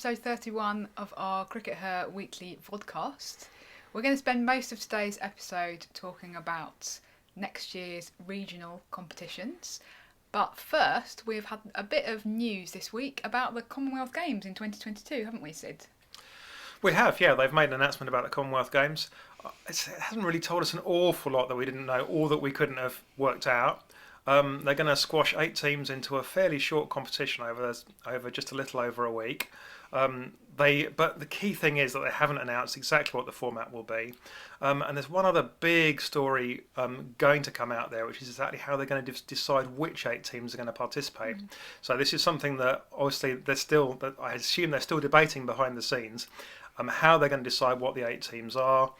episode 31 of our CRICKETher weekly vodcast. We're going to spend most of today's episode talking about next year's regional competitions. But first, we've had a bit of news this week about the Commonwealth Games in 2022, haven't we, Sid? We have, yeah. They've made an announcement about the Commonwealth Games. It hasn't really told us an awful lot that we didn't know or that we couldn't have worked out. They're going to squash 8 teams into a fairly short competition over just a little over a week. But the key thing is that they haven't announced exactly what the format will be. And there's one other big story going to come out there, which is exactly how they're going to decide which 8 teams are going to participate. So this is something that obviously I assume they're still debating behind the scenes, how they're going to decide what the 8 teams are.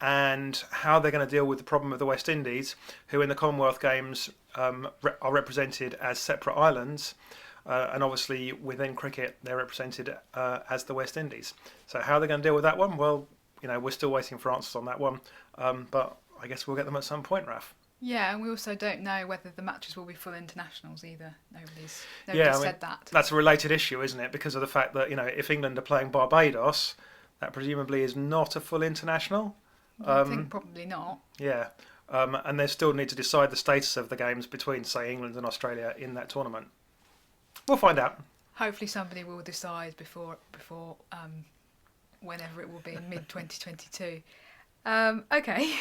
And how they're going to deal with the problem of the West Indies, who in the Commonwealth Games are represented as separate islands, and obviously within cricket they're represented as the West Indies. So how they're going to deal with that one? Well, we're still waiting for answers on that one, but I guess we'll get them at some point, Raf. Yeah, and we also don't know whether the matches will be full internationals either. Nobody's said that. That's a related issue, isn't it? Because of the fact that if England are playing Barbados, that presumably is not a full international. I think probably not. Yeah, and they still need to decide the status of the games between, say, England and Australia in that tournament. We'll find out. Hopefully somebody will decide before whenever it will be, mid-2022. Okay,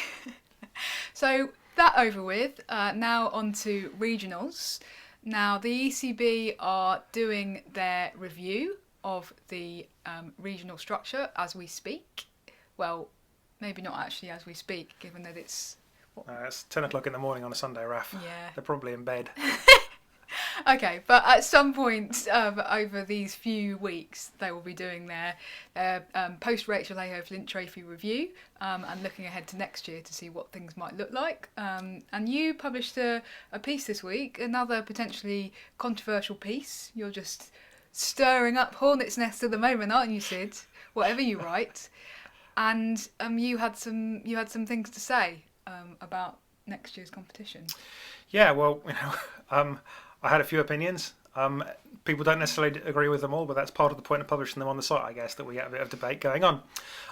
so that over with. Now on to regionals. Now the ECB are doing their review of the regional structure as we speak. Well, maybe not actually as we speak, given that it's 10 o'clock in the morning on a Sunday, Raf. Yeah. They're probably in bed. Okay, but at some point over these few weeks, they will be doing their post-Rachel Hayhoe Flint Trophy review and looking ahead to next year to see what things might look like. And you published a piece this week, another potentially controversial piece. You're just stirring up hornet's nest at the moment, aren't you, Sid? Whatever you write. And you had some things to say about next year's competition. Yeah, well, I had a few opinions. People don't necessarily agree with them all, but that's part of the point of publishing them on the site, I guess, that we get a bit of debate going on.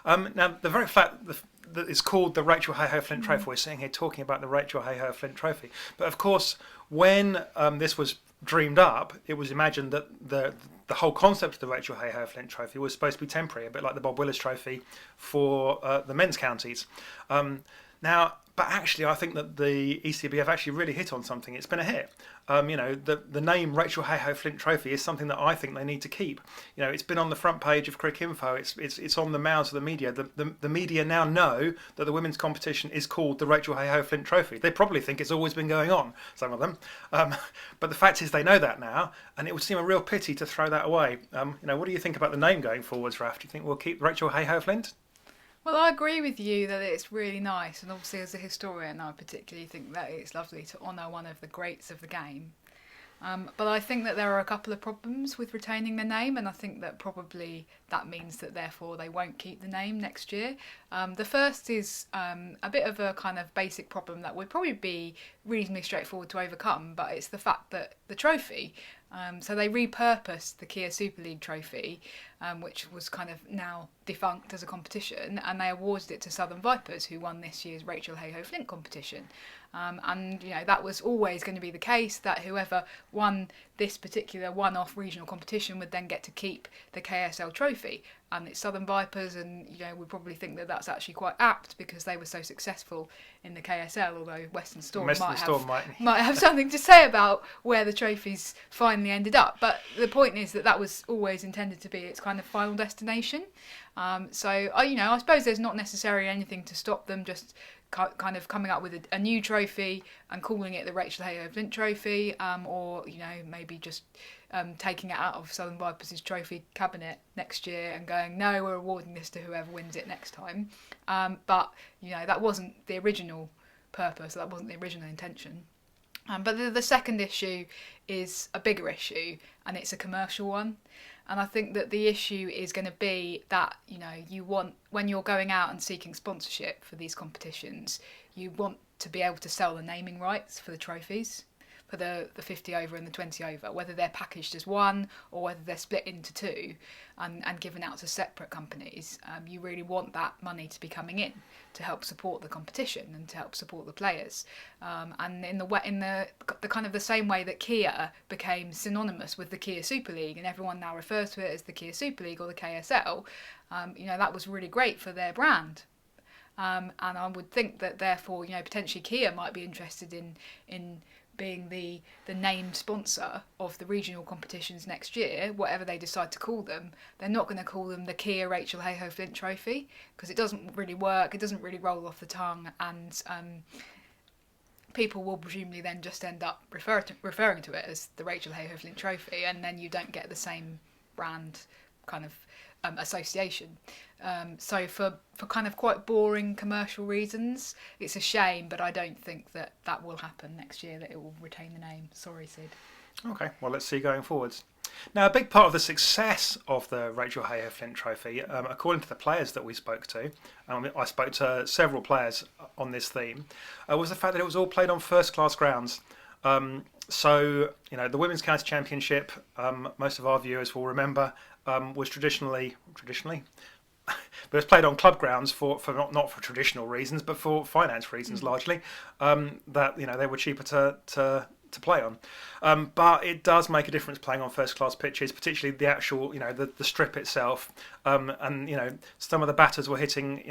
Now, the very fact that it's called the Rachel Hayhoe Flint Trophy, we're sitting here talking about the Rachel Hayhoe Flint Trophy. But of course, when this was dreamed up, it was imagined that the whole concept of the Rachel Hayhoe Flint Trophy was supposed to be temporary, a bit like the Bob Willis Trophy for the men's counties. But actually, I think that the ECB have actually really hit on something. It's been a hit. The name Rachel Hayhoe Flint Trophy is something that I think they need to keep. It's been on the front page of Crickinfo. It's on the mouths of the media. The media now know that the women's competition is called the Rachel Hayhoe Flint Trophy. They probably think it's always been going on, some of them. But the fact is they know that now, and it would seem a real pity to throw that away. What do you think about the name going forwards, Raf? Do you think we'll keep Rachel Hayhoe Flint? Well, I agree with you that it's really nice, and obviously as a historian I particularly think that it's lovely to honour one of the greats of the game. But I think that there are a couple of problems with retaining the name, and I think that probably that means that therefore they won't keep the name next year. The first is a bit of a kind of basic problem that would probably be reasonably straightforward to overcome, but it's the fact that the trophy, so they repurposed the Kia Super League trophy, which was kind of now defunct as a competition, and they awarded it to Southern Vipers, who won this year's Rachel Hayhoe Flint competition. And that was always going to be the case, that whoever won this particular one-off regional competition would then get to keep the KSL trophy. And it's Southern Vipers, and we probably think that that's actually quite apt because they were so successful in the KSL, although Western Storm might have something to say about where the trophies finally ended up. But the point is that was always intended to be its kind of final destination. So I suppose there's not necessarily anything to stop them just kind of coming up with a new trophy and calling it the Rachel Hayhoe Flint Trophy, or maybe just taking it out of Southern Vipers' trophy cabinet next year and going, no, we're awarding this to whoever wins it next time. But that wasn't the original purpose, that wasn't the original intention. But the second issue is a bigger issue, and it's a commercial one. And I think that the issue is going to be that, you want, when you're going out and seeking sponsorship for these competitions, you want to be able to sell the naming rights for the trophies. for the 50 over and the 20 over, whether they're packaged as one or whether they're split into two and given out to separate companies. You really want that money to be coming in to help support the competition and to help support the players. And in the kind of the same way that Kia became synonymous with the Kia Super League and everyone now refers to it as the Kia Super League or the KSL, that was really great for their brand. And I would think that therefore, potentially Kia might be interested in being the named sponsor of the regional competitions next year, whatever they decide to call them. They're not going to call them the Kia Rachel Hayhoe Flint Trophy because it doesn't really work, it doesn't really roll off the tongue, and people will presumably then just end up referring to it as the Rachel Hayhoe Flint Trophy, and then you don't get the same brand kind of association. So for kind of quite boring commercial reasons, it's a shame, but I don't think that will happen next year, that it will retain the name. Sorry, Sid. Okay, well, let's see going forwards. Now, a big part of the success of the Rachel Hayhoe Flint Trophy, according to the players that we spoke to, I spoke to several players on this theme, was the fact that it was all played on first-class grounds. So, the Women's County Championship, most of our viewers will remember, was traditionally, but it was played on club grounds for not for traditional reasons, but for finance reasons largely. That they were cheaper to play on, but it does make a difference playing on first class pitches, particularly the actual the strip itself, and some of the batters were hitting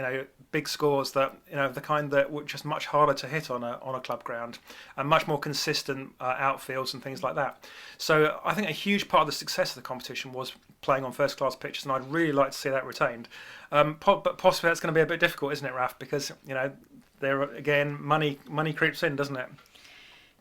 big scores that the kind that were just much harder to hit on a club ground, and much more consistent outfields and things like that. So I think a huge part of the success of the competition was playing on first class pitches, and I'd really like to see that retained. But possibly that's going to be a bit difficult, isn't it, Raf? Because there again money creeps in, doesn't it?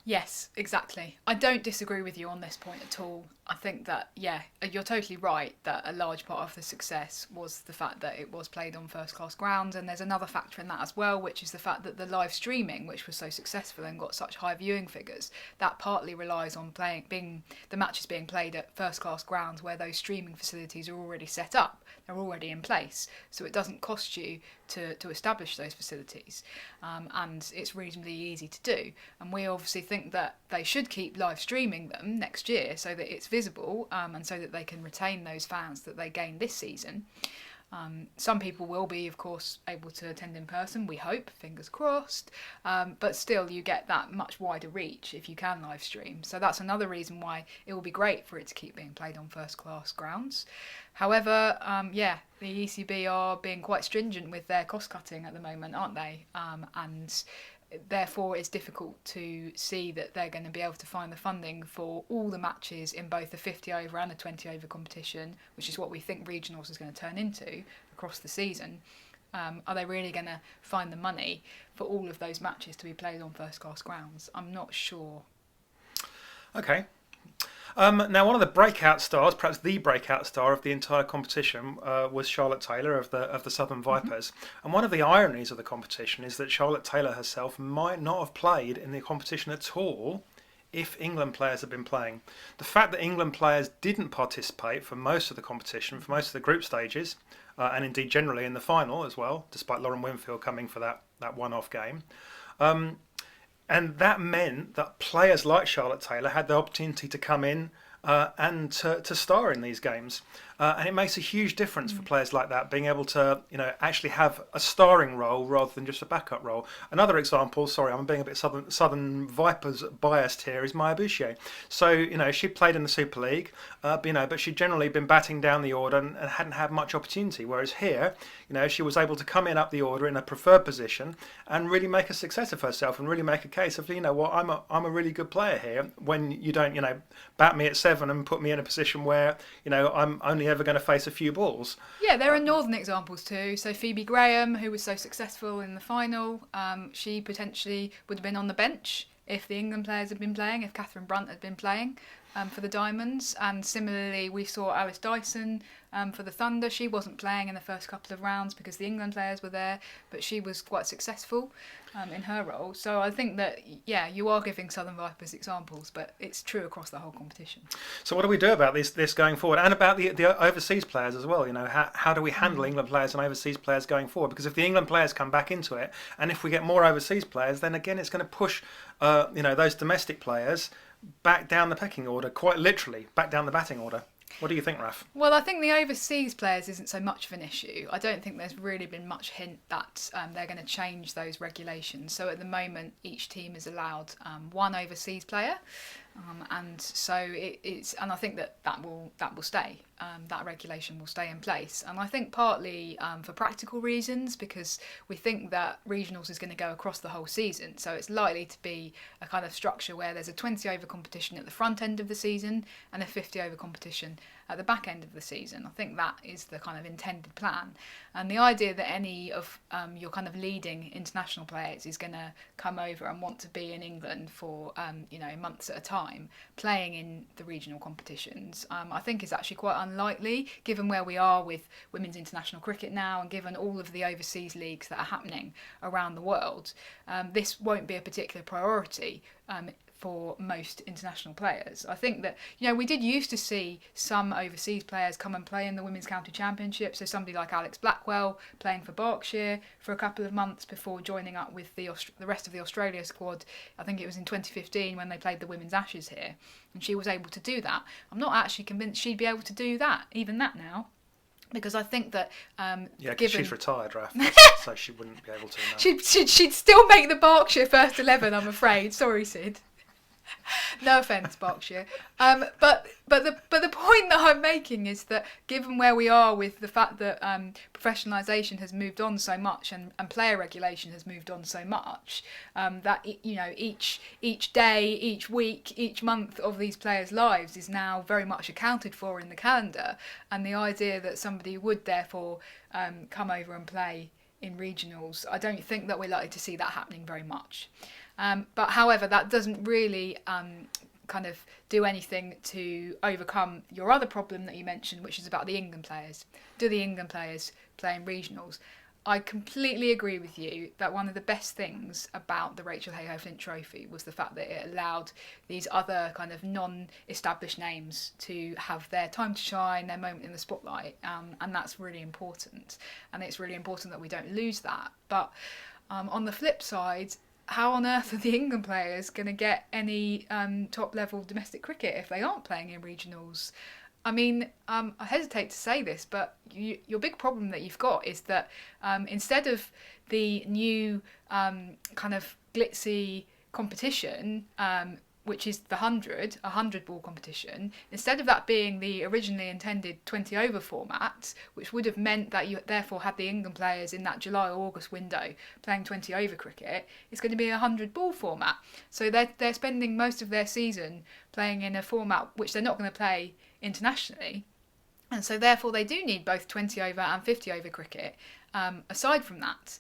Yes, exactly. I don't disagree with you on this point at all. I think that, you're totally right that a large part of the success was the fact that it was played on first-class grounds, and there's another factor in that as well, which is the fact that the live streaming, which was so successful and got such high viewing figures, that partly relies on the matches being played at first-class grounds where those streaming facilities are already set up, they're already in place, so it doesn't cost you to establish those facilities, and it's reasonably easy to do. And we obviously think that they should keep live streaming them next year so that it's visible, and so that they can retain those fans that they gained this season. Some people will be, of course, able to attend in person, we hope, fingers crossed, but still you get that much wider reach if you can live stream. So that's another reason why it will be great for it to keep being played on first class grounds. However, the ECB are being quite stringent with their cost cutting at the moment, aren't they? And therefore it's difficult to see that they're going to be able to find the funding for all the matches in both the 50 over and the 20 over competition, which is what we think regionals is going to turn into across the season. Are they really going to find the money for all of those matches to be played on first class grounds? I'm not sure. Okay. Now, one of the breakout stars, perhaps the breakout star of the entire competition, was Charlotte Taylor of the Southern Vipers. And one of the ironies of the competition is that Charlotte Taylor herself might not have played in the competition at all if England players had been playing. The fact that England players didn't participate for most of the competition, for most of the group stages, and indeed generally in the final as well, despite Lauren Winfield coming for that one-off game. And that meant that players like Charlotte Taylor had the opportunity to come in and to star in these games. And it makes a huge difference for players like that, being able to actually have a starring role rather than just a backup role. Another example, sorry, I'm being a bit Southern Vipers biased here, is Maya Bucci. So, she played in the Super League, but she'd generally been batting down the order and hadn't had much opportunity. Whereas here, she was able to come in up the order in a preferred position and really make a success of herself and really make a case of, I'm a really good player here, when you don't, bat me at 7 and put me in a position where, I'm only ever going to face a few balls. Yeah, there are northern examples too. So Phoebe Graham, who was so successful in the final, she potentially would have been on the bench if the England players had been playing, if Catherine Brunt had been playing for the Diamonds. And similarly, we saw Alice Dyson for the Thunder. She wasn't playing in the first couple of rounds because the England players were there, but she was quite successful in her role. So I think that, yeah, you are giving Southern Vipers examples, but it's true across the whole competition. So what do we do about this going forward, and about the overseas players as well? You know, how do we handle England players and overseas players going forward? Because if the England players come back into it, and if we get more overseas players, then again it's going to push those domestic players back down the pecking order, quite literally back down the batting order. What do you think, Raf? Well, I think the overseas players isn't so much of an issue. I don't think there's really been much hint that they're going to change those regulations. So at the moment, each team is allowed one overseas player, and so and I think that will stay. That regulation will stay in place, and I think partly for practical reasons, because we think that regionals is going to go across the whole season, so it's likely to be a kind of structure where there's a 20 over competition at the front end of the season and a 50 over competition at the back end of the season. I think that is the kind of intended plan, and the idea that any of your kind of leading international players is going to come over and want to be in England for months at a time playing in the regional competitions, I think is actually quite unlikely, given where we are with women's international cricket now, and given all of the overseas leagues that are happening around the world. This won't be a particular priority for most international players. I think that, we did used to see some overseas players come and play in the Women's County Championship, so somebody like Alex Blackwell playing for Berkshire for a couple of months before joining up with the rest of the Australia squad. I think it was in 2015 when they played the Women's Ashes here, and she was able to do that. I'm not actually convinced she'd be able to do that, even that now. Because I think that because she's retired, Raf, so she wouldn't be able to. No. She'd still make the Berkshire first 11, I'm afraid. Sorry, Sid. No offence, Berkshire. But the point that I'm making is that given where we are with the fact that professionalisation has moved on so much and player regulation has moved on so much, that each day, each week, each month of these players' lives is now very much accounted for in the calendar, and the idea that somebody would therefore come over and play in regionals, I don't think that we're likely to see that happening very much. But however, that doesn't really kind of do anything to overcome your other problem that you mentioned, which is about the England players. Do the England players play in regionals? I completely agree with you that one of the best things about the Rachel Hayhoe-Flint Trophy was the fact that it allowed these other kind of non-established names to have their time to shine, their moment in the spotlight, and that's really important. And it's really important that we don't lose that. But on the flip side, how on earth are the England players going to get any top-level domestic cricket if they aren't playing in regionals? I mean, I hesitate to say this, but your big problem that you've got is that instead of the new kind of glitzy competition, which is the 100 ball competition, instead of that being the originally intended 20 over format, which would have meant that you therefore had the England players in that July or August window playing 20 over cricket, it's going to be a 100 ball format. So they're spending most of their season playing in a format which they're not going to play internationally, and so therefore they do need both 20 over and 50 over cricket aside from that.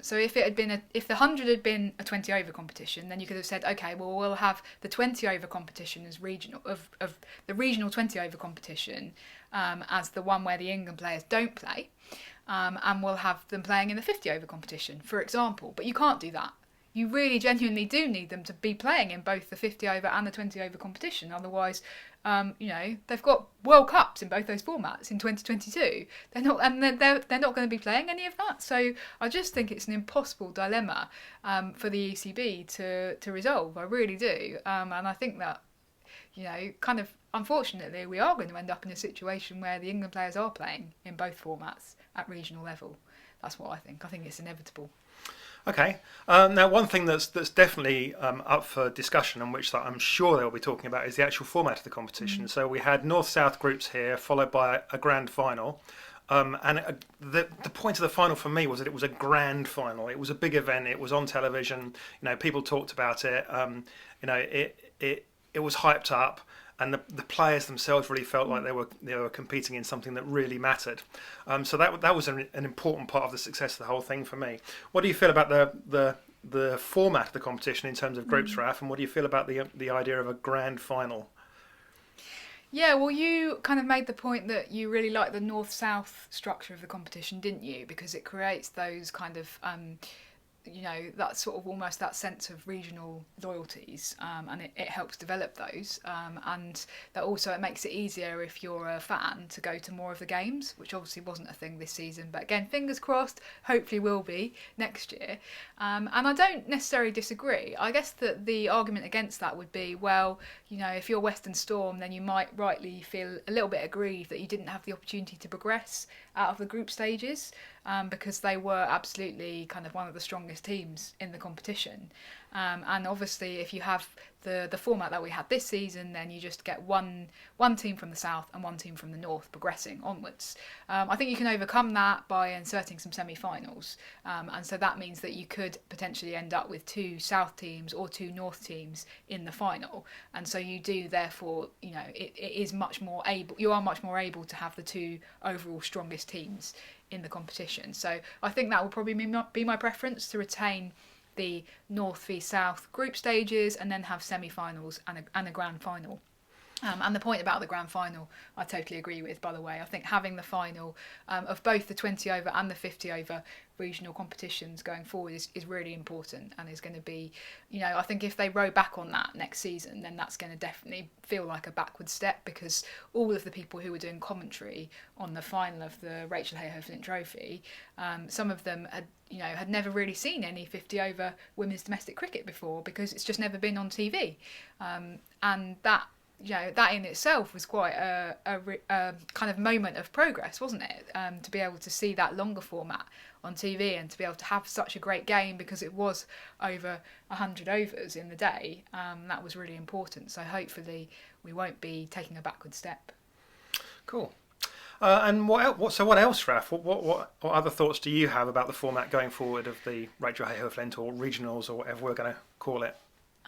So if the 100 had been a 20 over competition, then you could have said, okay, well, we'll have the 20 over competition as regional, of the regional 20 over competition as the one where the England players don't play, and we'll have them playing in the 50 over competition, for example. But you can't do that. You really genuinely do need them to be playing in both the 50 over and the 20 over competition. Otherwise, they've got World Cups in both those formats in 2022. They're not going to be playing any of that. So I just think it's an impossible dilemma for the ECB to resolve. I really do, and I think that kind of unfortunately we are going to end up in a situation where the England players are playing in both formats at regional level. That's what I think. I think it's inevitable. Okay. Now, one thing that's definitely up for discussion, and which I'm sure they'll be talking about, is the actual format of the competition. So we had North-South groups here, followed by a grand final. The point of the final for me was that it was a grand final. It was a big event. It was on television. People talked about it. It was hyped up. And the players themselves really felt like they were competing in something that really mattered. So that was an important part of the success of the whole thing for me. What do you feel about the format of the competition in terms of groups, Raf? And what do you feel about the idea of a grand final? Yeah, well, you kind of made the point that you really like the north-south structure of the competition, didn't you? Because it creates those kind of that sort of almost that sense of regional loyalties, and it helps develop those, and that also it makes it easier if you're a fan to go to more of the games, which obviously wasn't a thing this season, but again, fingers crossed, hopefully will be next year. And I don't necessarily disagree. I guess that the argument against that would be, well, if you're Western Storm, then you might rightly feel a little bit aggrieved that you didn't have the opportunity to progress out of the group stages, because they were absolutely kind of one of the strongest teams in the competition. And obviously, if you have the format that we had this season, then you just get one team from the south and one team from the north progressing onwards. I think you can overcome that by inserting some semi-finals, and so that means that you could potentially end up with 2 south teams or 2 north teams in the final, and so you do therefore, it is much more able. You are much more able to have the 2 overall strongest teams in the competition. So I think that will probably be my preference, to retain the North v South group stages and then have semi-finals and a grand final. And the point about the grand final, I totally agree with, by the way. I think having the final of both the 20 over and the 50 over regional competitions going forward is really important, and is going to be, I think if they row back on that next season, then that's going to definitely feel like a backward step, because all of the people who were doing commentary on the final of the RHF Trophy, some of them had never really seen any 50 over women's domestic cricket before, because it's just never been on TV, and that in itself was quite a kind of moment of progress, wasn't it? To be able to see that longer format on TV and to be able to have such a great game, because it was over 100 overs in the day, that was really important. So hopefully we won't be taking a backward step. Cool. And what else, Raf? What other thoughts do you have about the format going forward of the RHF or regionals, or whatever we're going to call it?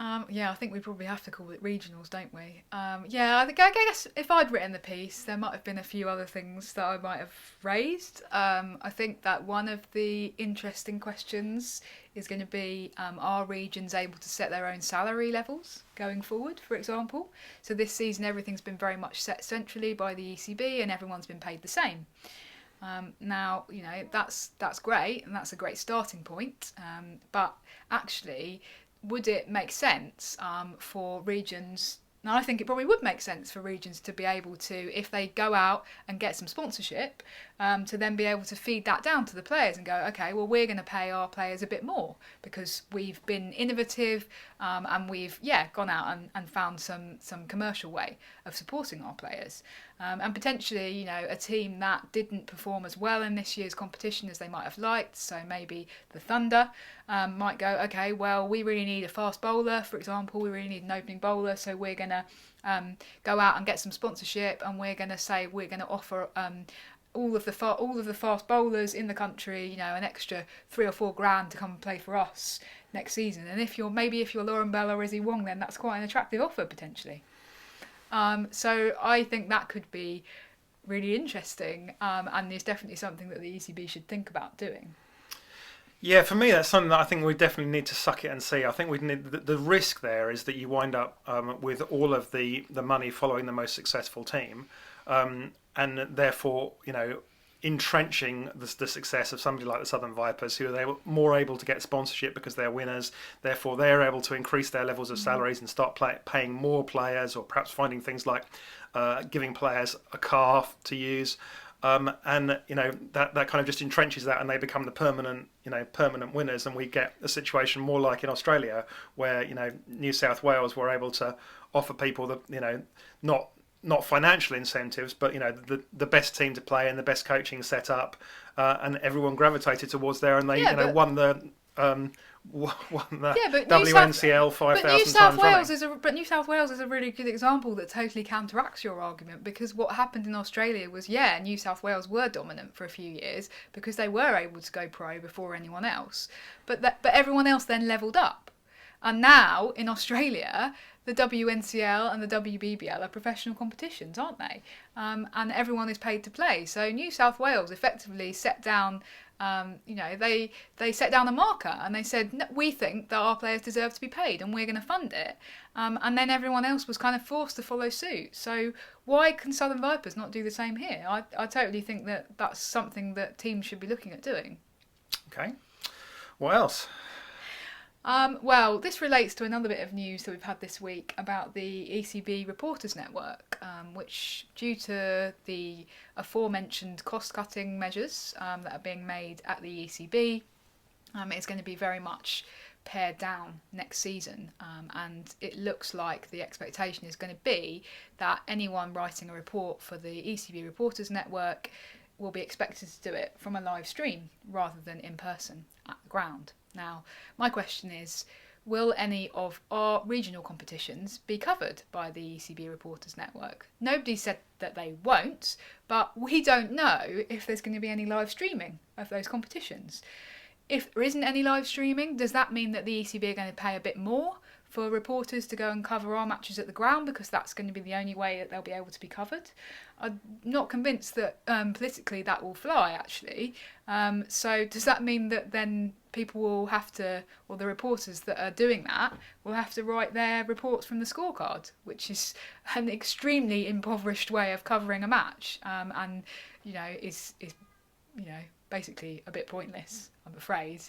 I think we probably have to call it regionals, don't we? I guess if I'd written the piece, there might have been a few other things that I might have raised. I think that one of the interesting questions is going to be, are regions able to set their own salary levels going forward, for example? So this season everything's been very much set centrally by the ECB and everyone's been paid the same. Now, that's great, and that's a great starting point, but actually, would it make sense for regions? Now, I think it probably would make sense for regions to be able to, if they go out and get some sponsorship, to then be able to feed that down to the players and go, okay, well, we're going to pay our players a bit more because we've been innovative, and we've gone out and found some commercial way of supporting our players. And potentially, a team that didn't perform as well in this year's competition as they might have liked, so maybe the Thunder might go, okay, well, we really need a fast bowler, for example, we really need an opening bowler, so we're going to go out and get some sponsorship, and we're going to say we're going to offer all of the fast bowlers in the country, an extra $3 or $4 to come and play for us next season. And if you're Lauren Bell or Izzy Wong, then that's quite an attractive offer potentially. So I think that could be really interesting, and is definitely something that the ECB should think about doing. Yeah, for me, that's something that I think we definitely need to suck it and see. I think we need the risk there is that you wind up with all of the money following the most successful team, and therefore, entrenching the success of somebody like the Southern Vipers, who are more able to get sponsorship because they're winners. Therefore, they're able to increase their levels of salaries and start paying more players, or perhaps finding things like giving players a car to use. And that kind of just entrenches that, and they become the permanent winners, and we get a situation more like in Australia, where New South Wales were able to offer people the not financial incentives, but the best team to play and the best coaching setup, and everyone gravitated towards there, and they won the WNCL 5,000 times running. But New South Wales is a really good example that totally counteracts your argument, because what happened in Australia was, New South Wales were dominant for a few years because they were able to go pro before anyone else, but everyone else then levelled up, and now in Australia the WNCL and the WBBL are professional competitions, aren't they? And everyone is paid to play. So New South Wales effectively set down They set down a marker and they said, no, we think that our players deserve to be paid and we're going to fund it. And then everyone else was kind of forced to follow suit. So why can Southern Vipers not do the same here? I totally think that that's something that teams should be looking at doing. Okay. What else? Well, this relates to another bit of news that we've had this week about the ECB Reporters Network, which, due to the aforementioned cost-cutting measures that are being made at the ECB, is going to be very much pared down next season. And it looks like the expectation is going to be that anyone writing a report for the ECB Reporters Network will be expected to do it from a live stream rather than in person at the ground. Now, my question is, will any of our regional competitions be covered by the ECB Reporters Network? Nobody said that they won't, but we don't know if there's going to be any live streaming of those competitions. If there isn't any live streaming, does that mean that the ECB are going to pay a bit more for reporters to go and cover our matches at the ground, because that's going to be the only way that they'll be able to be covered? I'm not convinced that politically that will fly, actually. So does that mean that then people will have to, or the reporters that are doing that, will have to write their reports from the scorecard, which is an extremely impoverished way of covering a match, and is basically a bit pointless, I'm afraid.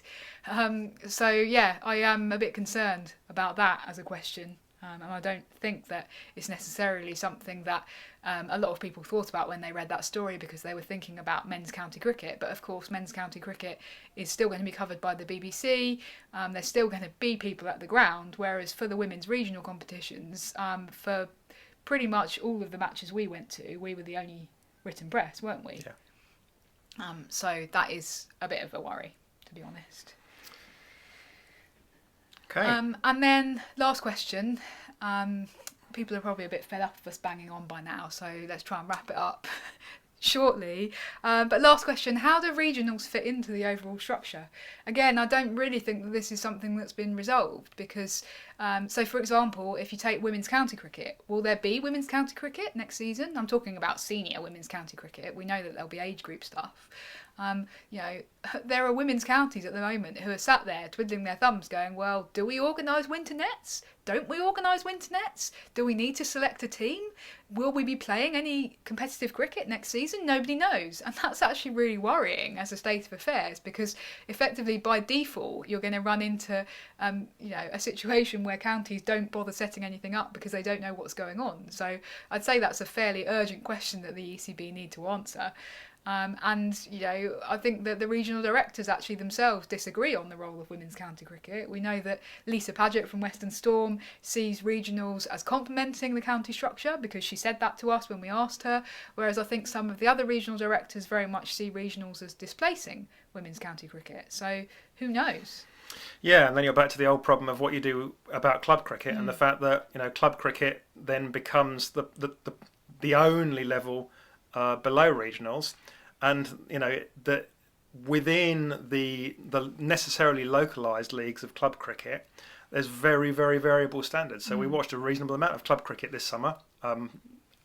So yeah, I am a bit concerned about that as a question. And I don't think that it's necessarily something that a lot of people thought about when they read that story, because they were thinking about men's county cricket. But of course, men's county cricket is still going to be covered by the BBC. There's still going to be people at the ground, whereas for the women's regional competitions, for pretty much all of the matches we went to, we were the only written press, weren't we? Yeah. So that is a bit of a worry, to be honest. Okay. And then last question. People are probably a bit fed up of us banging on by now, so let's try and wrap it up shortly. But last question, how do regionals fit into the overall structure? Again, I don't really think that this is something that's been resolved, because, so for example, if you take women's county cricket, will there be women's county cricket next season? I'm talking about senior women's county cricket. We know that there'll be age group stuff. There are women's counties at the moment who are sat there twiddling their thumbs going, well, do we organise winter nets? Don't we organise winter nets? Do we need to select a team? Will we be playing any competitive cricket next season? Nobody knows. And that's actually really worrying as a state of affairs, because effectively by default you're going to run into a situation where counties don't bother setting anything up because they don't know what's going on. So I'd say that's a fairly urgent question that the ECB need to answer. I think that the regional directors actually themselves disagree on the role of women's county cricket. We know that Lisa Paget from Western Storm sees regionals as complementing the county structure, because she said that to us when we asked her, whereas I think some of the other regional directors very much see regionals as displacing women's county cricket. So who knows? Yeah, and then you're back to the old problem of what you do about club cricket, and the fact that club cricket then becomes the only level below regionals, and that within the necessarily localised leagues of club cricket, there's very, very variable standards. So we watched a reasonable amount of club cricket this summer,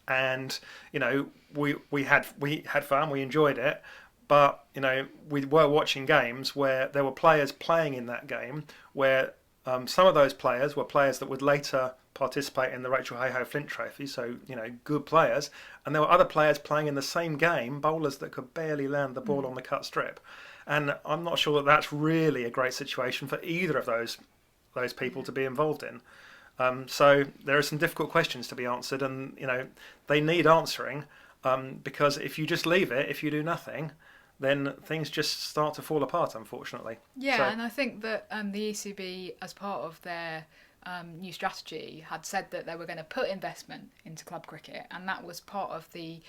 and we had fun, we enjoyed it, but we were watching games where there were players playing in that game where some of those players were players that would later participate in the Rachel Hayhoe Flint Trophy, so good players, and there were other players playing in the same game, bowlers that could barely land the ball on the cut strip, and I'm not sure that that's really a great situation for either of those people to be involved in. So there are some difficult questions to be answered, and they need answering, because if you just leave it, if you do nothing, then things just start to fall apart, unfortunately. Yeah, and I think that the ECB, as part of their new strategy, had said that they were going to put investment into club cricket, and that was part of the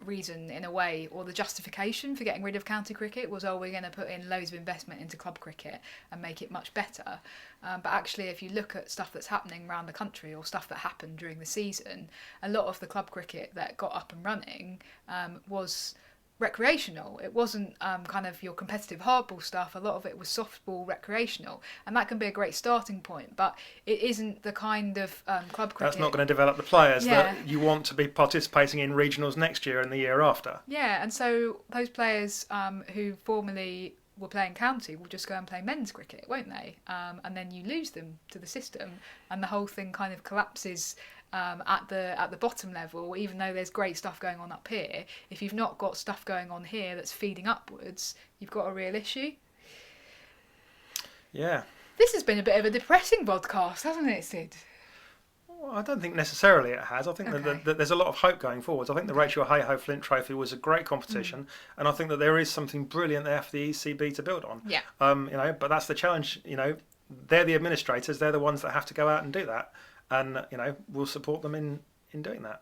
reason, in a way, or the justification for getting rid of county cricket was, we're going to put in loads of investment into club cricket and make it much better. But actually, if you look at stuff that's happening around the country, or stuff that happened during the season, a lot of the club cricket that got up and running was recreational. It wasn't kind of your competitive hardball stuff. A lot of it was softball recreational, and that can be a great starting point, but it isn't the kind of club cricket. That's not going to develop the players that you want to be participating in regionals next year and the year after. Yeah, and so those players who formerly were playing county will just go and play men's cricket, won't they? And then you lose them to the system, and the whole thing kind of collapses at the bottom level. Even though there's great stuff going on up here, if you've not got stuff going on here that's feeding upwards, you've got a real issue. Yeah. This has been a bit of a depressing podcast, hasn't it, Sid? Well, I don't think necessarily it has. I think that there's a lot of hope going forwards. I think the Rachel Hayhoe Flint Trophy was a great competition, and I think that there is something brilliant there for the ECB to build on. Yeah. But that's the challenge. They're the administrators. They're the ones that have to go out and do that, and we'll support them in doing that.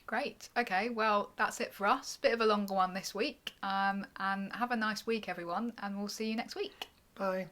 Great. Okay. Well, that's it for us. Bit of a longer one this week. And have a nice week, everyone, and we'll see you next week. Bye.